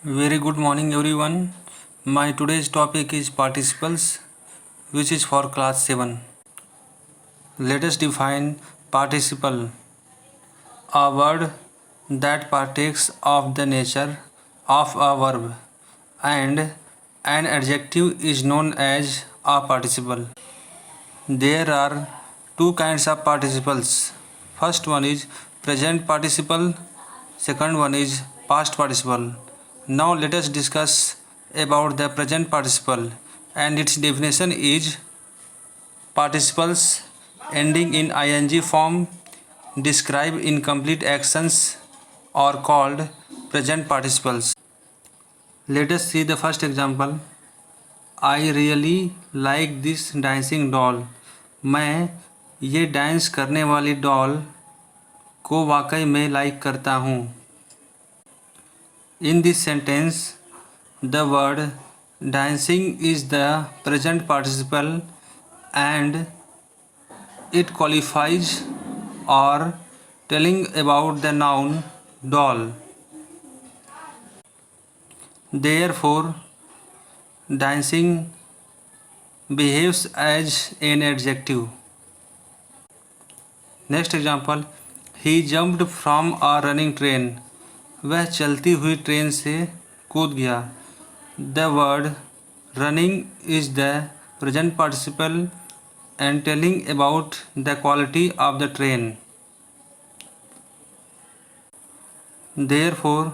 Very good morning everyone. My today's topic is participles which is for class 7. Let us define participle. A word that partakes of the nature of a verb and an adjective is known as a participle. There are two kinds of participles. First one is present participle, second one is past participle. Now let us discuss about the present participle, and its definition is participles ending in ing form describe incomplete actions are called present participles. Let us see the first example. I really like this dancing doll. मैं ये dance करने वाली doll को वाकई में like करता हूँ. In this sentence, the word dancing is the present participle and it qualifies or telling about the noun doll. Therefore, dancing behaves as an adjective. Next example, he jumped from a running train. वह चलती हुई train से कूद गया. The word running is the present participle and telling about the quality of the train. Therefore,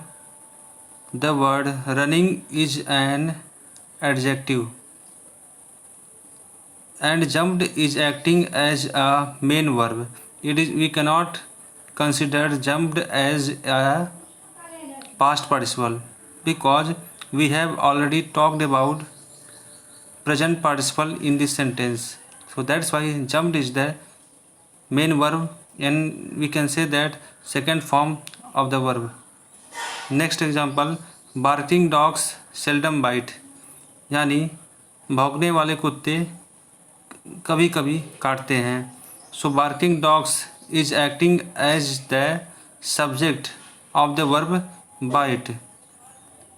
the word running is an adjective and jumped is acting as a main verb. We cannot consider jumped as a past participle because we have already talked about present participle in this sentence. So that's why jumped is the main verb and we can say that second form of the verb. Next example, barking dogs seldom bite. यानी भौंकने वाले कुत्ते कभी कभी काटते हैं. So barking dogs is acting as the subject of the verb bite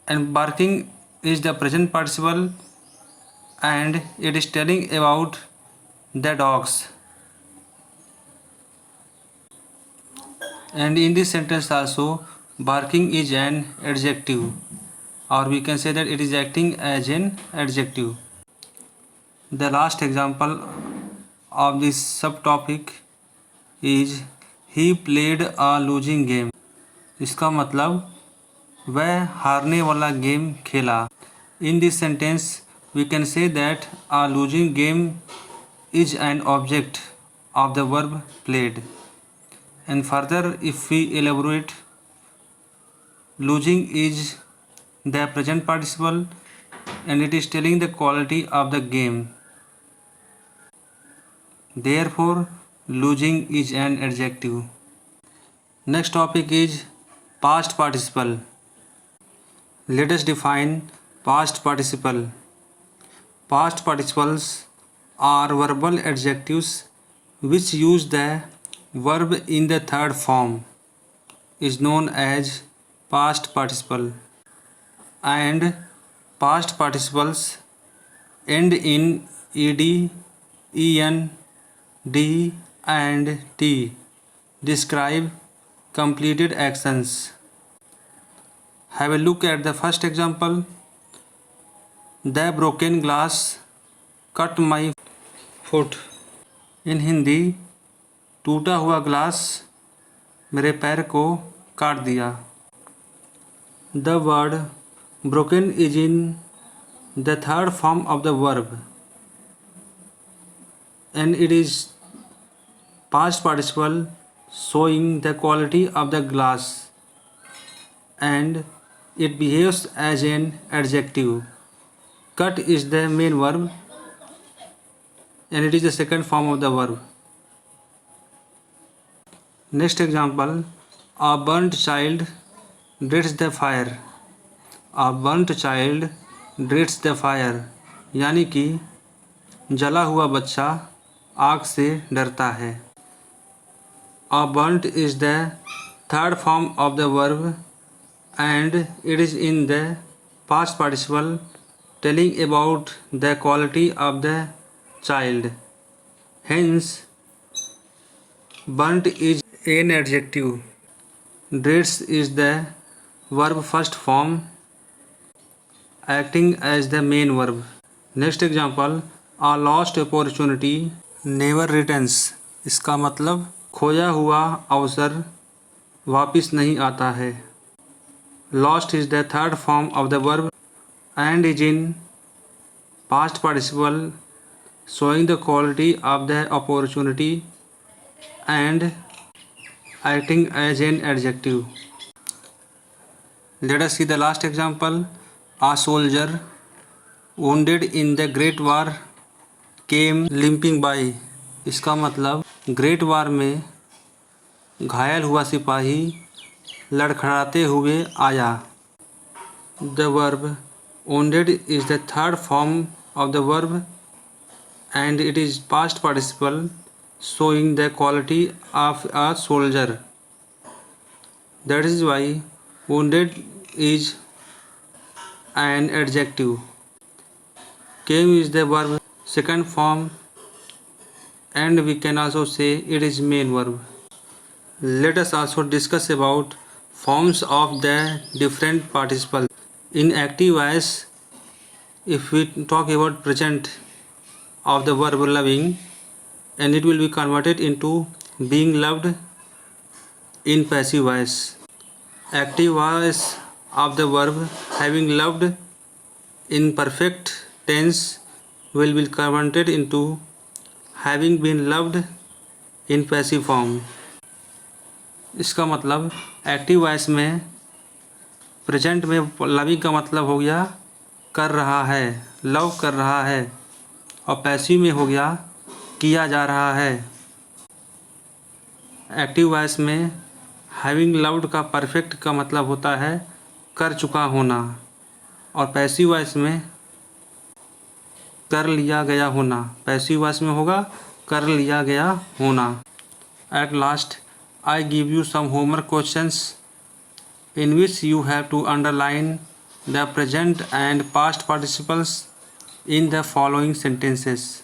and barking is the present participle and it is telling about the dogs. And in this sentence also barking is an adjective or we can say that it is acting as an adjective. The last example of this subtopic is he played a losing game. इसका मतलब वह हारने वाला game खेला. In this sentence we can say that a losing game is an object of the verb played. And further if we elaborate, losing is the present participle and it is telling the quality of the game. Therefore, losing is an adjective. Next topic is past participle. Let us define past participle. Past participles are verbal adjectives which use the verb in the third form is known as past participle. And past participles end in ed, en, d and t describe completed actions. Have a look at the first example. The broken glass cut my foot. In Hindi, टूटा हुआ glass मेरे पैर को काट दिया. The word broken is in the third form of the verb and it is past participle showing the quality of the glass and it behaves as an adjective. Cut is the main verb and it is the second form of the verb. Next example, a burnt child dreads the fire. A burnt child dreads the fire यानी कि जला हुआ बच्चा आग से डरता है. A burnt is the third form of the verb and it is in the past participle telling about the quality of the child. Hence, burnt is an adjective. Dreads is the verb first form acting as the main verb. Next example, a lost opportunity never returns. इसका मतलब खोया हुआ अवसर वापिस नहीं आता है. Lost is the third form of the verb and is in past participle showing the quality of the opportunity and acting as an adjective. Let us see the last example. A soldier wounded in the Great War came limping by. इसका मतलब great वार में घायल हुआ सिपाही लड़खड़ाते हुए आया. The verb wounded is the third form of the verb and it is past participle showing the quality of a soldier. That is why wounded is an adjective. Came is the verb second form and we can also say it is main verb. Let us also discuss about forms of the different participles. In active voice, if we talk about present of the verb loving, and it will be converted into being loved in passive voice. Active voice of the verb having loved in perfect tense will be converted into having been loved in passive form. इसका मतलब active voice में present में loving का मतलब हो गया कर रहा है, लव कर रहा है, और पैसिव में हो गया किया जा रहा है. एक्टिव वॉइस में हैविंग लव्ड का परफेक्ट का मतलब होता है कर चुका होना, और पैसिव वॉइस में कर लिया गया होना. पैसिव वॉइस में होगा कर लिया गया होना. At last I give you some homework questions in which you have to underline the present and past participles in the following sentences.